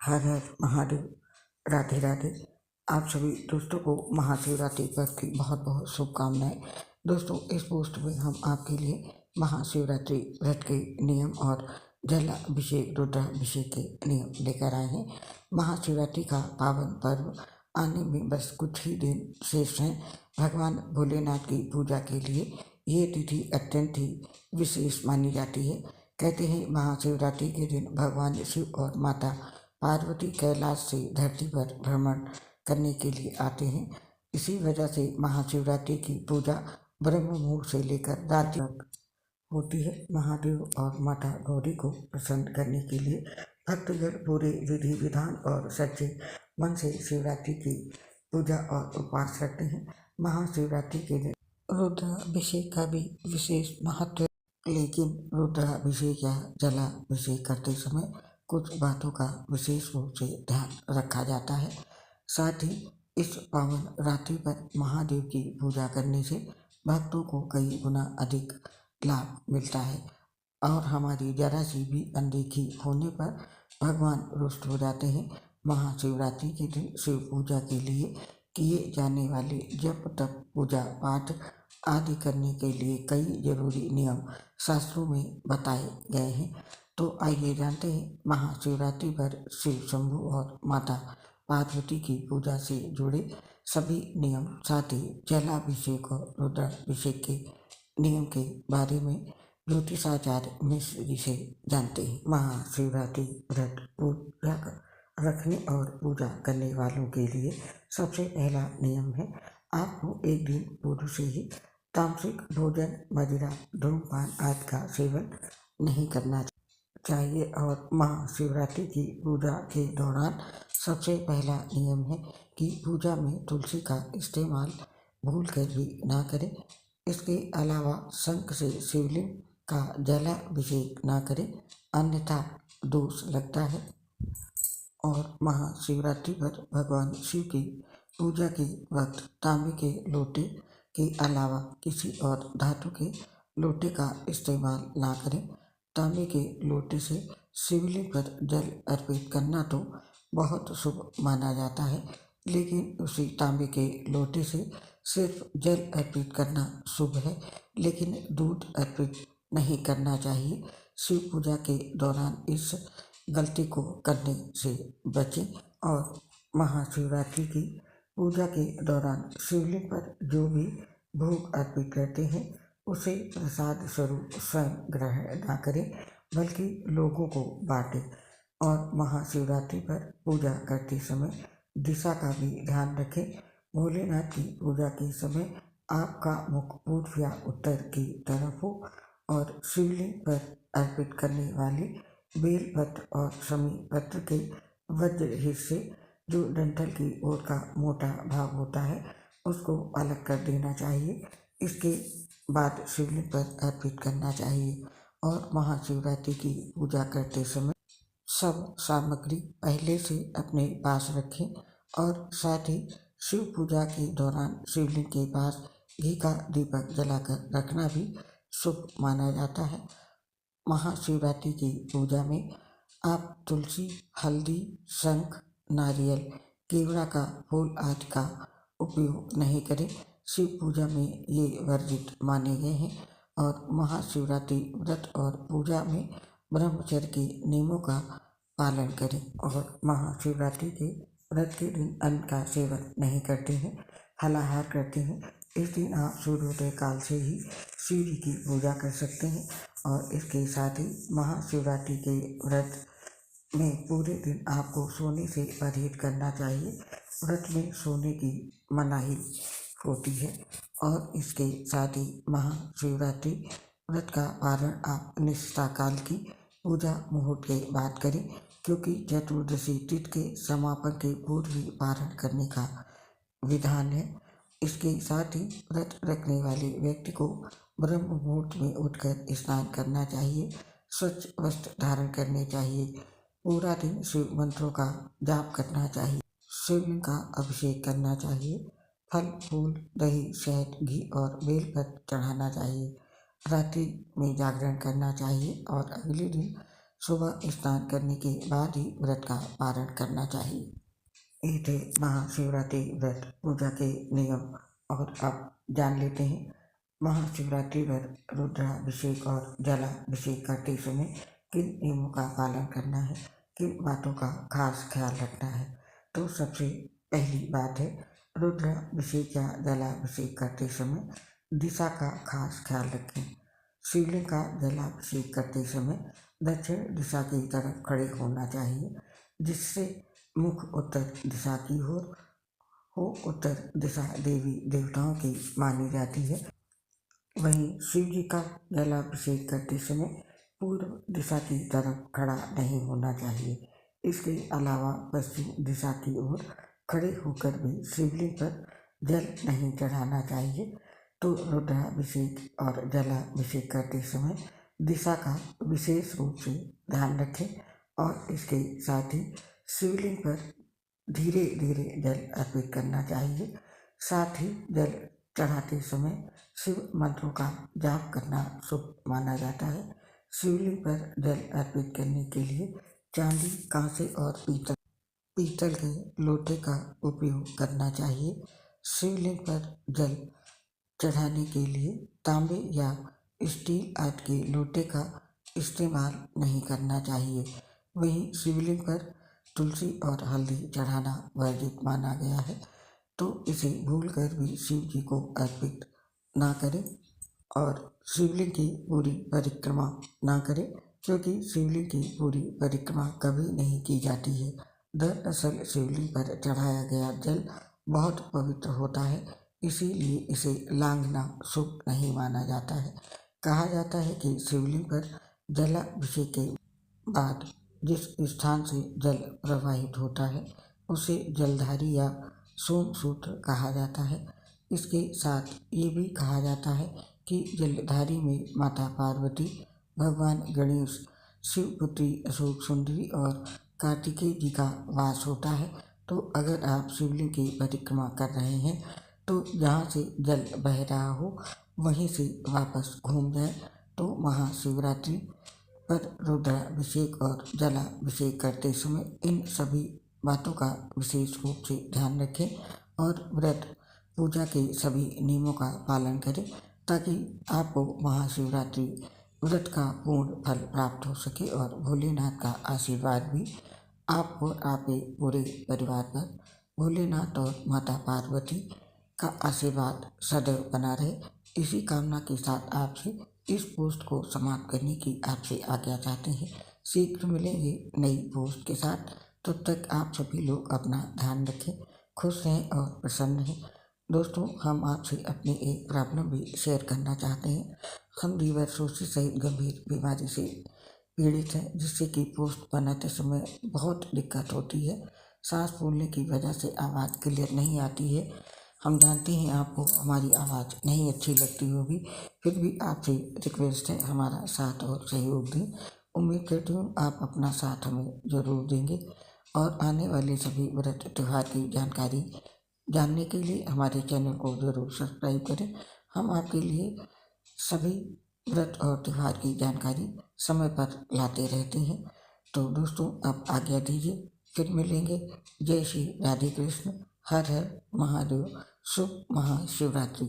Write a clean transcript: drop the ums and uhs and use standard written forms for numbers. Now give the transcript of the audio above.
हर हर महादेव। राधे राधे। आप सभी दोस्तों को महाशिवरात्रि पर्व की बहुत बहुत शुभकामनाएं। दोस्तों, इस पोस्ट में हम आपके लिए महाशिवरात्रि व्रत के नियम और जलाभिषेक रुद्राभिषेक के नियम लेकर आए हैं। महाशिवरात्रि का पावन पर्व आने में बस कुछ ही दिन शेष हैं। भगवान भोलेनाथ की पूजा के लिए ये तिथि अत्यंत ही विशेष मानी जाती है। कहते हैं महाशिवरात्रि के दिन भगवान शिव और माता पार्वती कैलाश से धरती पर भ्रमण करने के लिए आते हैं। इसी वजह से महाशिवरात्रि की पूजा ब्रह्म मुहूर्त से लेकर रात तक होती है। महादेव और माता गौरी को प्रसन्न करने के लिए भक्तगण पूरे विधि विधान और सच्चे मन से शिवरात्रि की पूजा और उपवास रखते हैं। महाशिवरात्रि के दिन रुद्राभिषेक का भी विशेष महत्व है, लेकिन रुद्राभिषेक या जलाभिषेक करते समय कुछ बातों का विशेष रूप से ध्यान रखा जाता है। साथ ही इस पावन रात्रि पर महादेव की पूजा करने से भक्तों को कई गुना अधिक लाभ मिलता है और हमारी जरा सी भी अनदेखी होने पर भगवान रुष्ट हो जाते हैं। महाशिवरात्रि के दिन शिव पूजा के लिए किए जाने वाले जप तप पूजा पाठ आदि करने के लिए कई जरूरी नियम शास्त्रों में बताए गए हैं। तो आइए जानते हैं महाशिवरात्रि पर शिव शंभु और माता पार्वती की पूजा से जुड़े सभी नियम, साथ ही जलाभिषेक और रुद्राभिषेक के नियम के बारे में ज्योतिषाचार्य मिश्र जी से जानते हैं। महाशिवरात्रि व्रत पूजा रखने और पूजा करने वालों के लिए सबसे पहला नियम है, आपको एक दिन पूर्व से ही तामसिक भोजन, मदिरा, धूमपान आदि का सेवन नहीं करना चाहिए। और महाशिवरात्रि की पूजा के दौरान सबसे पहला नियम है कि पूजा में तुलसी का इस्तेमाल भूल कर भी ना करें। इसके अलावा शंख से शिवलिंग का जलाभिषेक ना करें, अन्यथा दोष लगता है। और महाशिवरात्रि पर भगवान शिव की पूजा के वक्त तांबे के लोटे के अलावा किसी और धातु के लोटे का इस्तेमाल ना करें। तांबे के लोटे से शिवलिंग पर जल अर्पित करना तो बहुत शुभ माना जाता है, लेकिन उसी तांबे के लोटे से सिर्फ जल अर्पित करना शुभ है, लेकिन दूध अर्पित नहीं करना चाहिए। शिव पूजा के दौरान इस गलती को करने से बचें। और महाशिवरात्रि की पूजा के दौरान शिवलिंग पर जो भी भोग अर्पित करते हैं उसे प्रसाद स्वरूप स्वयं ग्रहण न करें, बल्कि लोगों को बांटें। और महाशिवरात्रि पर पूजा करते समय दिशा का भी ध्यान रखें। भोलेनाथ की पूजा के समय आपका मुख पूर्व या उत्तर की तरफ हो और शिवलिंग पर अर्पित करने वाले बेलपत्र और शमी पत्र के वज्र हिस्से, जो डंठल की ओर का मोटा भाग होता है, उसको अलग कर देना चाहिए। इसके बाद शिवलिंग पर अर्पित करना चाहिए। और महाशिवरात्रि की पूजा करते समय सब सामग्री पहले से अपने पास रखें और साथ ही शिव पूजा के दौरान शिवलिंग के पास घी का दीपक जलाकर रखना भी शुभ माना जाता है। महाशिवरात्रि की पूजा में आप तुलसी, हल्दी, शंख, नारियल, केवड़ा का फूल आदि का उपयोग नहीं करें। शिव पूजा में ये वर्जित माने गए हैं। और महाशिवरात्रि व्रत और पूजा में ब्रह्मचर्य के नियमों का पालन करें। और महाशिवरात्रि के व्रत के दिन अन्न का सेवन नहीं करते हैं, फलाहार करते हैं। इस दिन आप सूर्योदय काल से ही शिव जी की पूजा कर सकते हैं। और इसके साथ ही महाशिवरात्रि के व्रत में पूरे दिन आपको सोने से परहेज करना चाहिए। व्रत में सोने की मनाही होती है। और इसके साथ ही महाशिवरात्रि व्रत का पारण आप निष्ठा काल की पूजा मुहूर्त के बाद करें, क्योंकि चतुर्दशी तिथि के समापन के पूर्व ही पारण करने का विधान है। इसके साथ ही व्रत रखने वाले व्यक्ति को ब्रह्म मुहूर्त में उठकर स्नान करना चाहिए, स्वच्छ वस्त्र धारण करने चाहिए, पूरा दिन शिव मंत्रों का जाप करना चाहिए, शिवलिंग का अभिषेक करना चाहिए, फल फूल दही शहद घी और बेलपत्र चढ़ाना चाहिए, रात्रि में जागरण करना चाहिए और अगले दिन सुबह स्नान करने के बाद ही व्रत का पारण करना चाहिए। ये थे महाशिवरात्रि व्रत पूजा के नियम। और अब जान लेते हैं महाशिवरात्रि व्रत रुद्राभिषेक और जलाभिषेक करते समय किन नियमों का पालन करना है, किन बातों का खास ख्याल रखना है। तो सबसे पहली बात है, रुद्राभिषेक या जलाभिषेक करते समय दिशा का खास ख्याल रखें। शिवलिंग का जलाभिषेक करते समय दक्षिण दिशा की तरफ खड़े होना चाहिए, जिससे मुख उत्तर दिशा की ओर हो। उत्तर दिशा देवी देवताओं की मानी जाती है। वहीं शिव जी का जलाभिषेक करते समय पूर्व दिशा की तरफ खड़ा नहीं होना चाहिए। इसके अलावा पश्चिम दिशा की ओर खड़े होकर भी शिवलिंग पर जल नहीं चढ़ाना चाहिए। तो रुद्राभिषेक और जलाभिषेक करते समय दिशा का विशेष रूप से ध्यान रखें और इसके साथ ही शिवलिंग पर धीरे धीरे जल अर्पित करना चाहिए। साथ ही जल चढ़ाते समय शिव मंत्रों का जाप करना शुभ माना जाता है। शिवलिंग पर जल अर्पित करने के लिए चांदी, कांसे और पीतल के लोटे का उपयोग करना चाहिए। शिवलिंग पर जल चढ़ाने के लिए तांबे या स्टील आदि के लोटे का इस्तेमाल नहीं करना चाहिए। वहीं शिवलिंग पर तुलसी और हल्दी चढ़ाना वर्जित माना गया है, तो इसे भूलकर भी शिव जी को अर्पित ना करें और शिवलिंग की पूरी परिक्रमा ना करें, क्योंकि शिवलिंग की पूरी परिक्रमा कभी नहीं की जाती है। दरअसल शिवलिंग पर चढ़ाया गया जल बहुत पवित्र होता है, इसीलिए इसे लांघना शुभ नहीं माना जाता है। कहा जाता है कि शिवलिंग पर जलाभिषेक के बाद जिस स्थान से जल प्रवाहित होता है उसे जलधारी या सोमसूत्र कहा जाता है। इसके साथ ये भी कहा जाता है कि जलधारी में माता पार्वती, भगवान गणेश, शिवपुत्री अशोक सुंदरी और कार्तिकेय जी का वास होता है। तो अगर आप शिवलिंग की परिक्रमा कर रहे हैं तो जहाँ से जल बह रहा हो वहीं से वापस घूम जाए। तो महाशिवरात्रि पर रुद्राभिषेक और जलाभिषेक करते समय इन सभी बातों का विशेष रूप से ध्यान रखें और व्रत पूजा के सभी नियमों का पालन करें, ताकि आपको महाशिवरात्रि व्रत का पूर्ण फल प्राप्त हो सके और भोलेनाथ का आशीर्वाद भी आप और आपके पूरे परिवार पर भोलेनाथ और माता पार्वती का आशीर्वाद सदैव बना रहे। इसी कामना के साथ आपसे इस पोस्ट को समाप्त करने की आपसे आज्ञा चाहते हैं। शीघ्र मिलेंगे नई पोस्ट के साथ। तब तक आप सभी लोग अपना ध्यान रखें, खुश रहें और प्रसन्न रहें। दोस्तों, हम आपसे अपनी एक प्रॉब्लम भी शेयर करना चाहते हैं। हम लीवरसिरोसिस सहित गंभीर बीमारी से पीड़ित हैं, जिससे कि पोस्ट बनाते समय बहुत दिक्कत होती है। सांस फूलने की वजह से आवाज़ क्लियर नहीं आती है। हम जानते हैं आपको हमारी आवाज़ नहीं अच्छी लगती होगी, फिर भी आपसे रिक्वेस्ट है हमारा साथ और सहयोग दें। उम्मीद करती हूँ आप अपना साथ हमें ज़रूर देंगे और आने वाले सभी व्रत त्यौहार की जानकारी जानने के लिए हमारे चैनल को ज़रूर सब्सक्राइब करें। हम आपके लिए सभी व्रत और त्यौहार की जानकारी समय पर लाते रहते हैं। तो दोस्तों, आप आज्ञा दीजिए, फिर मिलेंगे। जय श्री राधे कृष्ण। हर हर महादेव। शुभ महाशिवरात्रि।